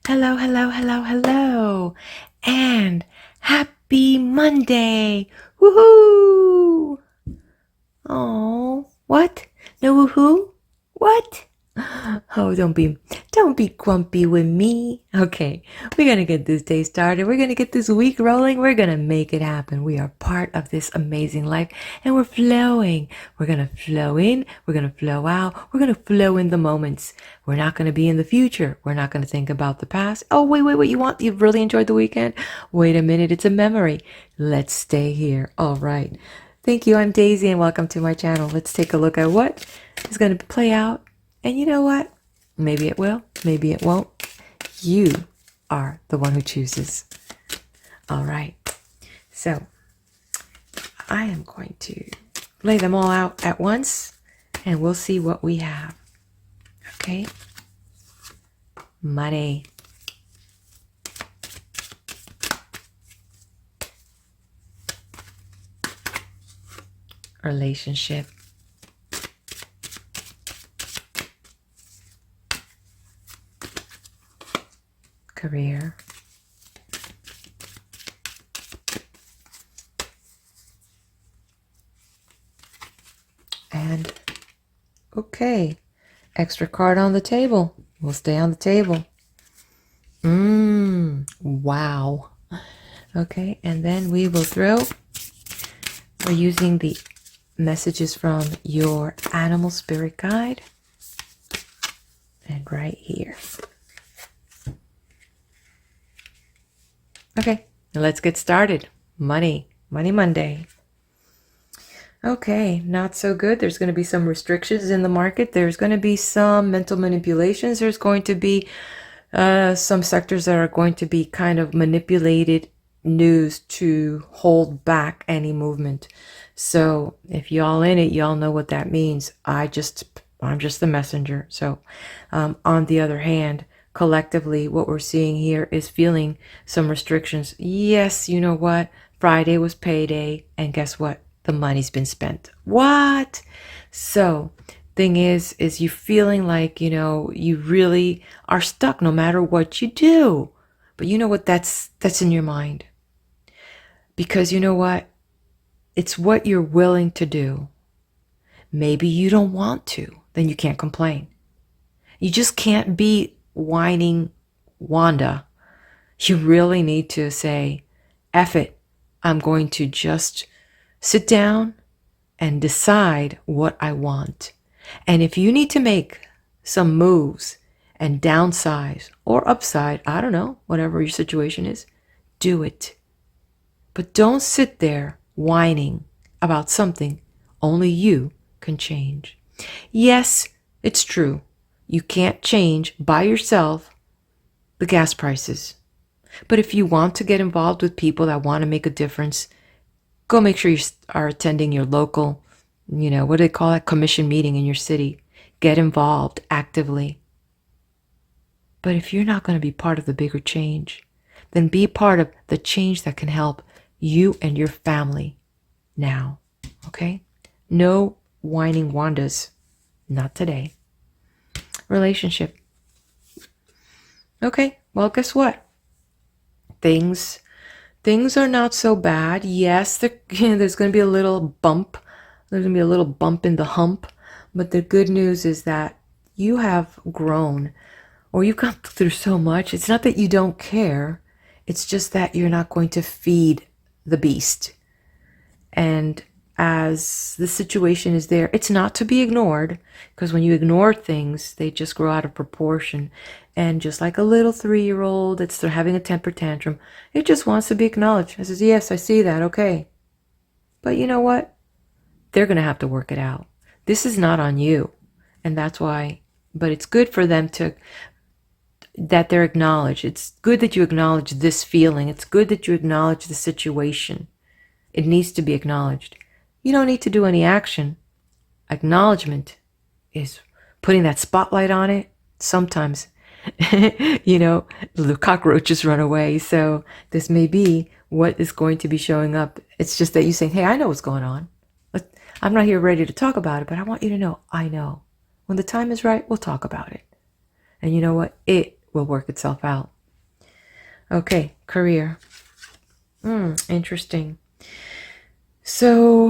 Hello, hello, hello, hello. And happy Monday. Woohoo! Oh, what? No woohoo? What? Oh, don't be grumpy with me. Okay, we're gonna get this day started. We're gonna get this week rolling. We're gonna make it happen. We are part of this amazing life and we're flowing. We're gonna flow in, we're gonna flow out, we're gonna flow in the moments. We're not gonna be in the future. We're not gonna think about the past. Oh, wait, you've really enjoyed the weekend? Wait a minute, it's a memory. Let's stay here. All right. Thank you. I'm Daisy and welcome to my channel. Let's take a look at what is going to play out. And you know what? Maybe it will, maybe it won't. You are the one who chooses. All right. So I am going to lay them all out at once and we'll see what we have. Okay. Money. Relationship. Career. And okay, extra card on the table. We'll stay on the table. Wow. Okay, and then we will throw. We're using the messages from your animal spirit guide. And right here. Okay, now let's get started. Money Monday. Okay, not so good. There's going to be some restrictions in the market. There's going to be some mental manipulations. There's going to be some sectors that are going to be kind of manipulated news to hold back any movement. So if y'all in it, y'all know what that means. I'm just the messenger. So on the other hand, collectively, what we're seeing here is feeling some restrictions. Yes, you know what? Friday was payday, and guess what? The money's been spent. What? So thing is you feeling like, you really are stuck no matter what you do. But you know what? That's in your mind. Because you know what? It's what you're willing to do. Maybe you don't want to, then you can't complain. You just can't be whining Wanda. You really need to say, F it. I'm going to just sit down and decide what I want. And if you need to make some moves and downsize or upside, I don't know, whatever your situation is, do it. But don't sit there whining about something only you can change. Yes, it's true. You can't change by yourself the gas prices. But if you want to get involved with people that want to make a difference, go make sure you are attending your local, what do they call that, commission meeting in your city. Get involved actively. But if you're not going to be part of the bigger change, then be part of the change that can help you and your family now. Okay? No whining Wandas. Not today. Relationship. Okay, well, guess what? Things are not so bad. Yes, there's going to be a little bump. There's going to be a little bump in the hump. But the good news is that you have grown, or you've gone through so much. It's not that you don't care. It's just that you're not going to feed the beast. And as the situation is there, it's not to be ignored, because when you ignore things, they just grow out of proportion. And just like a little 3-year-old that's having a temper tantrum, it just wants to be acknowledged. It says, yes, I see that, okay. But you know what? They're going to have to work it out. This is not on you. And that's why, but it's good for them that they're acknowledged. It's good that you acknowledge this feeling. It's good that you acknowledge the situation. It needs to be acknowledged. You don't need to do any action. Acknowledgement is putting that spotlight on it. Sometimes, the cockroaches run away. So this may be what is going to be showing up. It's just that you saying, hey, I know what's going on. I'm not here ready to talk about it, but I want you to know, I know. When the time is right, we'll talk about it. And you know what? It will work itself out. Okay, career. Interesting. So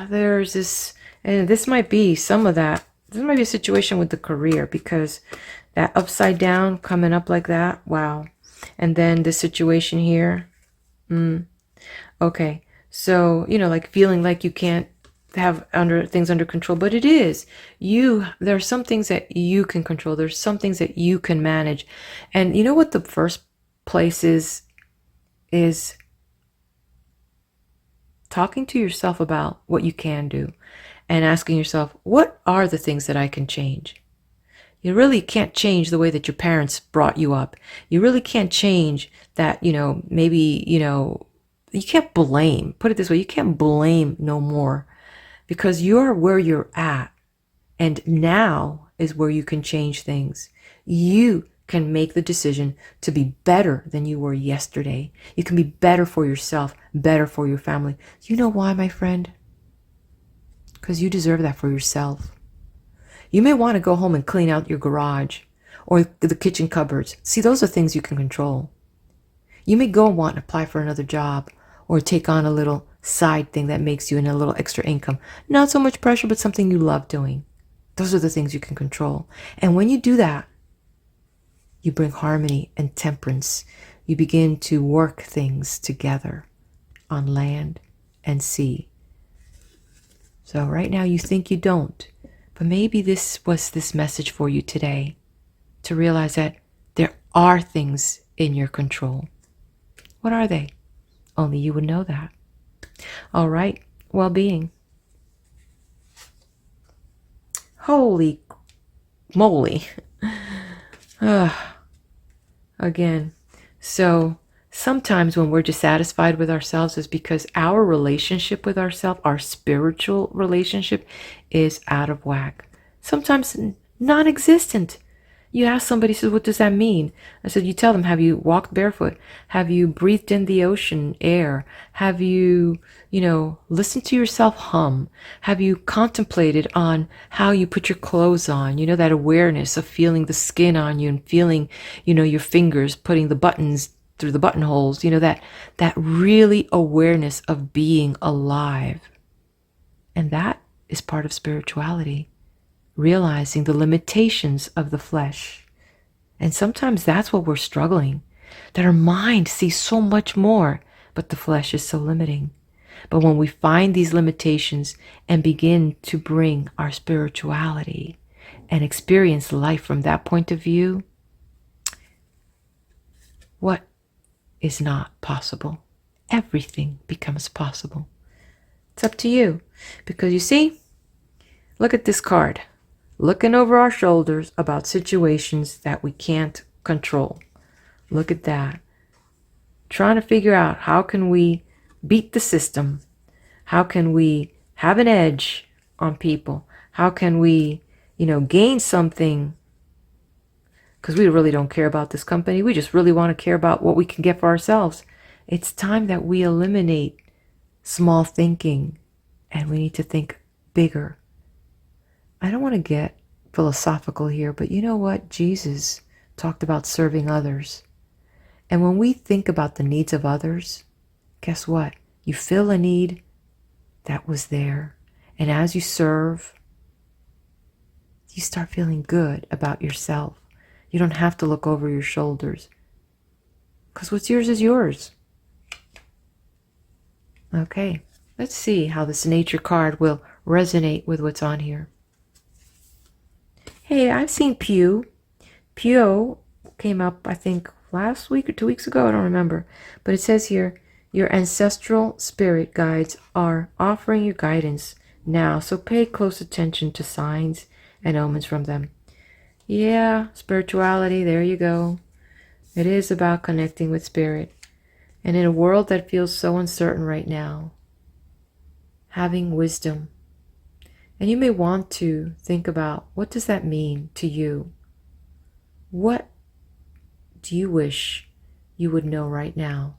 there's this, and this might be some of that. This might be a situation with the career, because that upside down coming up like that. Wow. And then the situation here. Okay. So, like feeling like you can't have things under control, but it is. There are some things that you can control. There's some things that you can manage. And you know what the first place is talking to yourself about what you can do and asking yourself, what are the things that I can change? You really can't change the way that your parents brought you up. You really can't change that, maybe, you can't blame. Put it this way, you can't blame no more, because you're where you're at. And now is where you can change things. You can make the decision to be better than you were yesterday. You can be better for yourself, better for your family. You know why, my friend? Because you deserve that for yourself. You may want to go home and clean out your garage or the kitchen cupboards. See, those are things you can control. You may go and want to apply for another job or take on a little side thing that makes you in a little extra income. Not so much pressure, but something you love doing. Those are the things you can control. And when you do that, you bring harmony and temperance. You begin to work things together on land and sea. So right now you think you don't, but maybe this was this message for you today, to realize that there are things in your control. What are they? Only you would know that. All right, well-being. Holy moly. Again, so sometimes when we're dissatisfied with ourselves is because our relationship with ourselves, our spiritual relationship, is out of whack. Sometimes non-existent. You ask somebody, says, what does that mean? I said, you tell them, have you walked barefoot? Have you breathed in the ocean air? Have you, listened to yourself hum? Have you contemplated on how you put your clothes on? That awareness of feeling the skin on you and feeling, your fingers putting the buttons through the buttonholes, that really awareness of being alive. And that is part of spirituality. Realizing the limitations of the flesh. And sometimes that's what we're struggling, that our mind sees so much more, but the flesh is so limiting. But when we find these limitations and begin to bring our spirituality and experience life from that point of view, what is not possible? Everything becomes possible. It's up to you. Because you see, look at this card. Looking over our shoulders about situations that we can't control. Look at that. Trying to figure out, how can we beat the system? How can we have an edge on people? How can we, gain something? Because we really don't care about this company. We just really want to care about what we can get for ourselves. It's time that we eliminate small thinking, and we need to think bigger. I don't want to get philosophical here, but you know what? Jesus talked about serving others. And when we think about the needs of others, guess what? You fill a need that was there. And as you serve, you start feeling good about yourself. You don't have to look over your shoulders, because what's yours is yours. Okay, let's see how this nature card will resonate with what's on here. Hey, I've seen Pew. Pew came up, I think, last week or 2 weeks ago. I don't remember. But it says here, your ancestral spirit guides are offering you guidance now. So pay close attention to signs and omens from them. Yeah, spirituality, there you go. It is about connecting with spirit. And in a world that feels so uncertain right now, having wisdom. And you may want to think about, what does that mean to you? What do you wish you would know right now?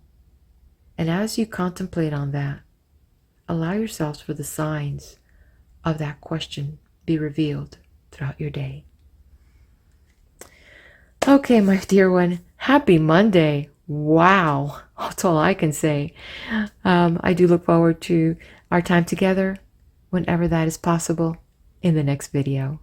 And as you contemplate on that, allow yourselves for the signs of that question be revealed throughout your day. Okay, my dear one, happy Monday. Wow, that's all I can say. I do look forward to our time together whenever that is possible in the next video.